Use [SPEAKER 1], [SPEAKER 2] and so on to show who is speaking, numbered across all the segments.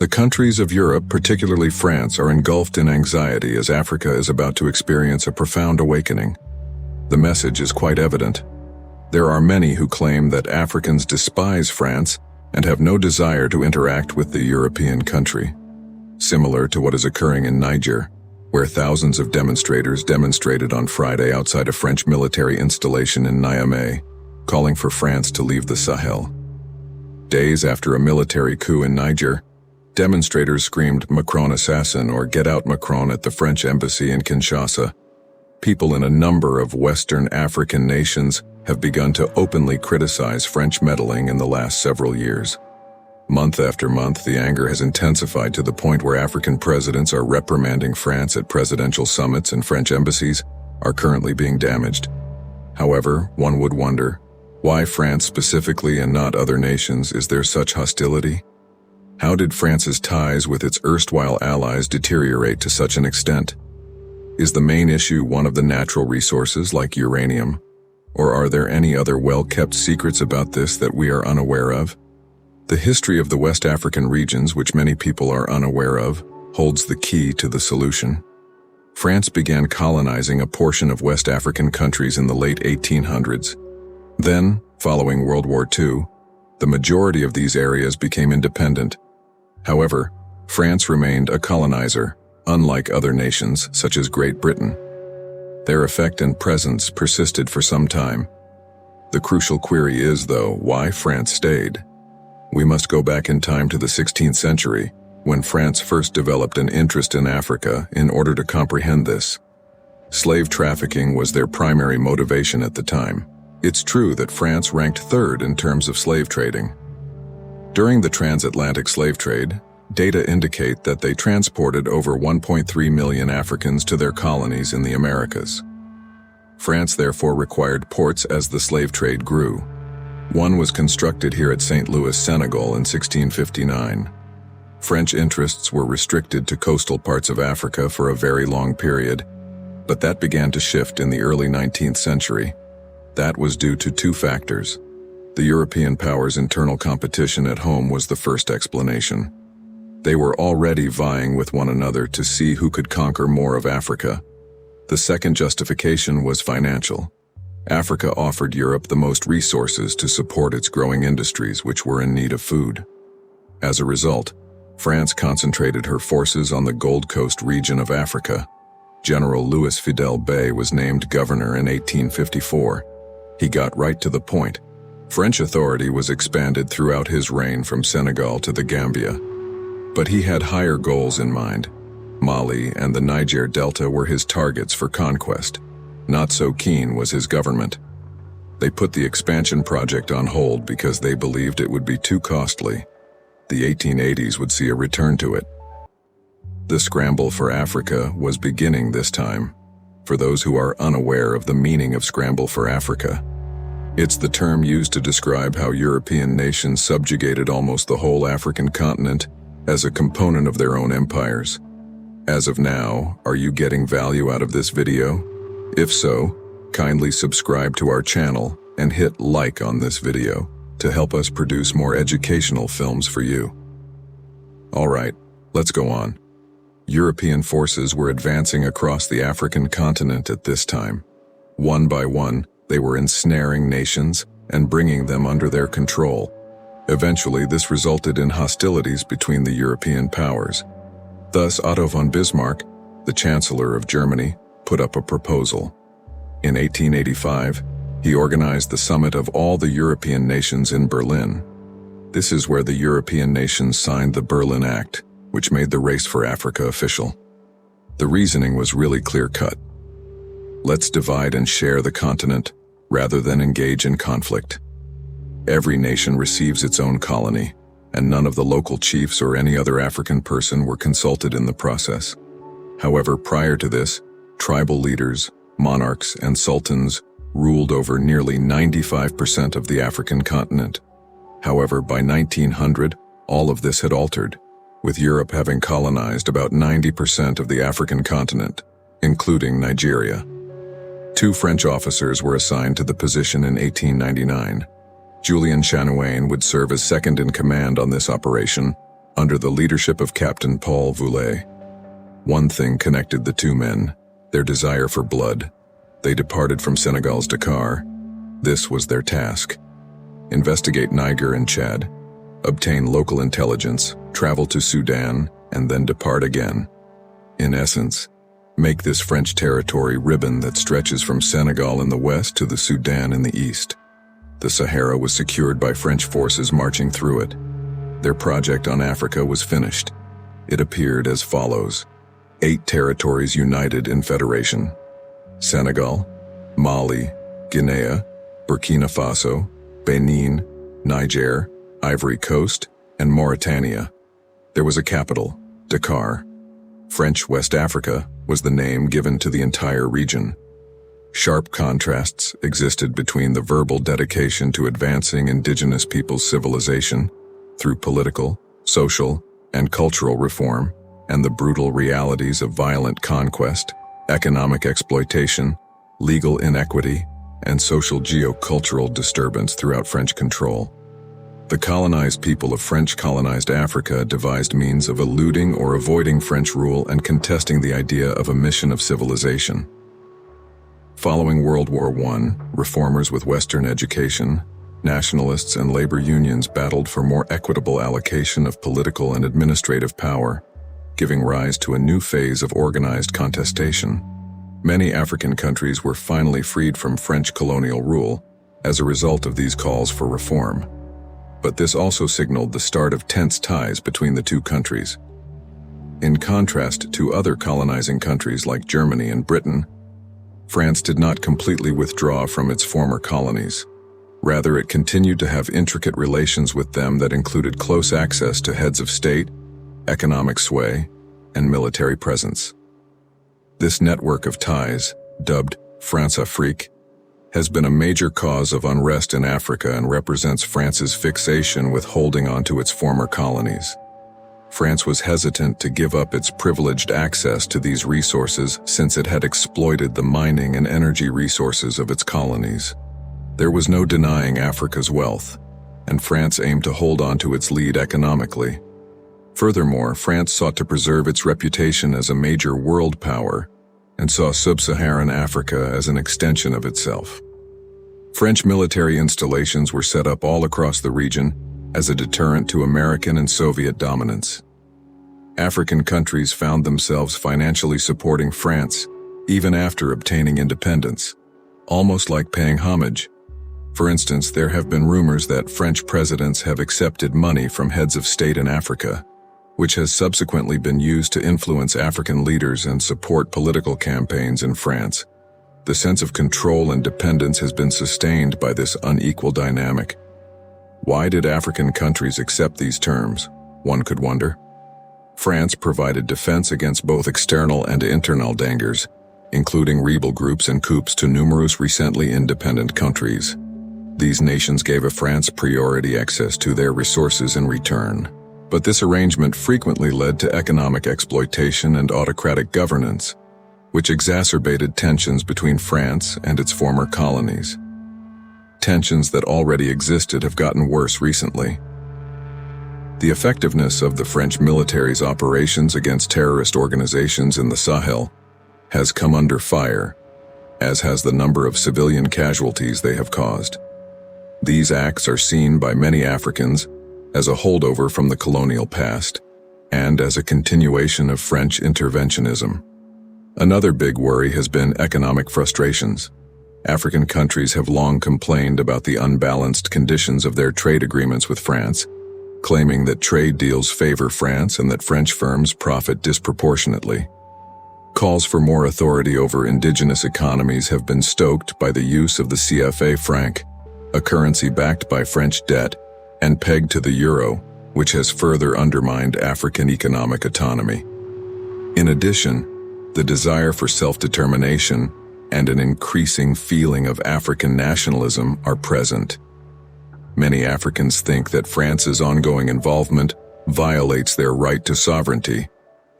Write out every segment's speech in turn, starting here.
[SPEAKER 1] The countries of Europe, particularly France, are engulfed in anxiety as Africa is about to experience a profound awakening. The message is quite evident. There are many who claim that Africans despise France and have no desire to interact with the European country. Similar to what is occurring in Niger, where thousands of demonstrators demonstrated on Friday outside a French military installation in Niamey, calling for France to leave the Sahel. Days after a military coup in Niger, demonstrators screamed "Macron assassin" or "Get out Macron" at the French embassy in Kinshasa. People in a number of Western African nations have begun to openly criticize French meddling in the last several years. Month after month, the anger has intensified to the point where African presidents are reprimanding France at presidential summits and French embassies are currently being damaged. However, one would wonder, why France specifically and not other nations? Is there such hostility? How did France's ties with its erstwhile allies deteriorate to such an extent? Is the main issue one of the natural resources like uranium? Or are there any other well-kept secrets about this that we are unaware of? The history of the West African regions, which many people are unaware of, holds the key to the solution. France began colonizing a portion of West African countries in the late 1800s. Then, following World War II, the majority of these areas became independent. However, France remained a colonizer, unlike other nations such as Great Britain. Their effect and presence persisted for some time. The crucial query is, though, why France stayed. We must go back in time to the 16th century, when France first developed an interest in Africa in order to comprehend this. Slave trafficking was their primary motivation at the time. It's true that France ranked third in terms of slave trading. During the transatlantic slave trade, data indicate that they transported over 1.3 million Africans to their colonies in the Americas. France therefore required ports as the slave trade grew. One was constructed here at St. Louis, Senegal in 1659. French interests were restricted to coastal parts of Africa for a very long period, but that began to shift in the early 19th century. That was due to two factors. The European powers' internal competition at home was the first explanation. They were already vying with one another to see who could conquer more of Africa. The second justification was financial. Africa offered Europe the most resources to support its growing industries, which were in need of food. As a result, France concentrated her forces on the Gold Coast region of Africa. General Louis Fidel Bey was named governor in 1854. He got right to the point. French authority was expanded throughout his reign from Senegal to the Gambia. But he had higher goals in mind. Mali and the Niger Delta were his targets for conquest. Not so keen was his government. They put the expansion project on hold because they believed it would be too costly. The 1880s would see a return to it. The scramble for Africa was beginning this time. For those who are unaware of the meaning of scramble for Africa, it's the term used to describe how European nations subjugated almost the whole African continent as a component of their own empires. As of now, are you getting value out of this video? If so, kindly subscribe to our channel and hit like on this video to help us produce more educational films for you. Alright, let's go on. European forces were advancing across the African continent at this time. One by one, they were ensnaring nations and bringing them under their control. Eventually, this resulted in hostilities between the European powers. Thus, Otto von Bismarck, the Chancellor of Germany, put up a proposal. In 1885, he organized the summit of all the European nations in Berlin. This is where the European nations signed the Berlin Act, which made the race for Africa official. The reasoning was really clear-cut. Let's divide and share the continent, rather than engage in conflict. Every nation receives its own colony, and none of the local chiefs or any other African person were consulted in the process. However, prior to this, tribal leaders, monarchs, and sultans ruled over nearly 95% of the African continent. However, by 1900, all of this had altered, with Europe having colonized about 90% of the African continent, including Nigeria. Two French officers were assigned to the position in 1899. Julien Chanoine would serve as second in command on this operation, Under the leadership of Captain Paul Voulais, one thing connected the two men: their desire for blood. They departed from Senegal's Dakar. This was their task: investigate Niger and Chad, obtain local intelligence, travel to Sudan, and then depart again. In essence, make this French territory ribbon that stretches from Senegal in the west to the Sudan in the east. The Sahara was secured by French forces marching through it. Their project on Africa was finished. It appeared as follows: 8 territories united in federation: Senegal, Mali, Guinea, Burkina Faso, Benin, Niger, Ivory Coast, and Mauritania. There was a capital, Dakar. French West Africa was the name given to the entire region. Sharp contrasts existed between the verbal dedication to advancing indigenous peoples' civilization through political, social, and cultural reform, and the brutal realities of violent conquest, economic exploitation, legal inequity, and social geocultural disturbance throughout French control. The colonized people of French-colonized Africa devised means of eluding or avoiding French rule and contesting the idea of a mission of civilization. Following World War I, reformers with Western education, nationalists and labor unions battled for more equitable allocation of political and administrative power, giving rise to a new phase of organized contestation. Many African countries were finally freed from French colonial rule as a result of these calls for reform. But this also signaled the start of tense ties between the two countries. In contrast to other colonizing countries like Germany and Britain, France did not completely withdraw from its former colonies. Rather, it continued to have intricate relations with them that included close access to heads of state, economic sway, and military presence. This network of ties, dubbed France-Afrique, has been a major cause of unrest in Africa and represents France's fixation with holding on to its former colonies. France was hesitant to give up its privileged access to these resources since it had exploited the mining and energy resources of its colonies. There was no denying Africa's wealth, and France aimed to hold on to its lead economically. Furthermore, France sought to preserve its reputation as a major world power and saw sub-Saharan Africa as an extension of itself. French military installations were set up all across the region as a deterrent to American and Soviet dominance. African countries found themselves financially supporting France even after obtaining independence, almost like paying homage. For instance, there have been rumors that French presidents have accepted money from heads of state in Africa, which has subsequently been used to influence African leaders and support political campaigns in France. The sense of control and dependence has been sustained by this unequal dynamic. Why did African countries accept these terms, one could wonder? France provided defense against both external and internal dangers, including rebel groups and coups to numerous recently independent countries. These nations gave a France priority access to their resources in return. But this arrangement frequently led to economic exploitation and autocratic governance, which exacerbated tensions between France and its former colonies. Tensions that already existed have gotten worse recently. The effectiveness of the French military's operations against terrorist organizations in the Sahel has come under fire, as has the number of civilian casualties they have caused. These acts are seen by many Africans as a holdover from the colonial past and as a continuation of French interventionism. Another big worry has been economic frustrations. African countries have long complained about the unbalanced conditions of their trade agreements with France, claiming that trade deals favor France and that French firms profit disproportionately. Calls for more authority over indigenous economies have been stoked by the use of the CFA franc, a currency backed by French debt and pegged to the euro, which has further undermined African economic autonomy. In addition, the desire for self-determination and an increasing feeling of African nationalism are present. Many Africans think that France's ongoing involvement violates their right to sovereignty,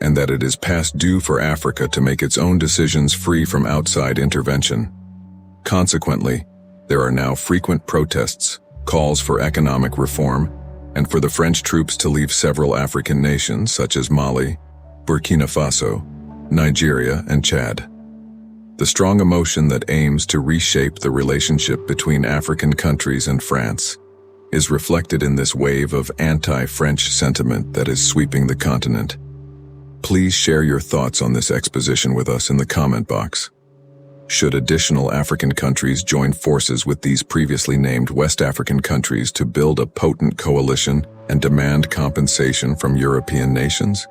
[SPEAKER 1] and that it is past due for Africa to make its own decisions free from outside intervention. Consequently, there are now frequent protests, calls for economic reform, and for the French troops to leave several African nations such as Mali, Burkina Faso, Nigeria, and Chad. The strong emotion that aims to reshape the relationship between African countries and France is reflected in this wave of anti-French sentiment that is sweeping the continent. Please share your thoughts on this exposition with us in the comment box. Should additional African countries join forces with these previously named West African countries to build a potent coalition and demand compensation from European nations,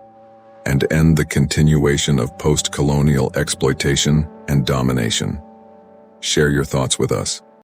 [SPEAKER 1] and end the continuation of post-colonial exploitation and domination? Share your thoughts with us.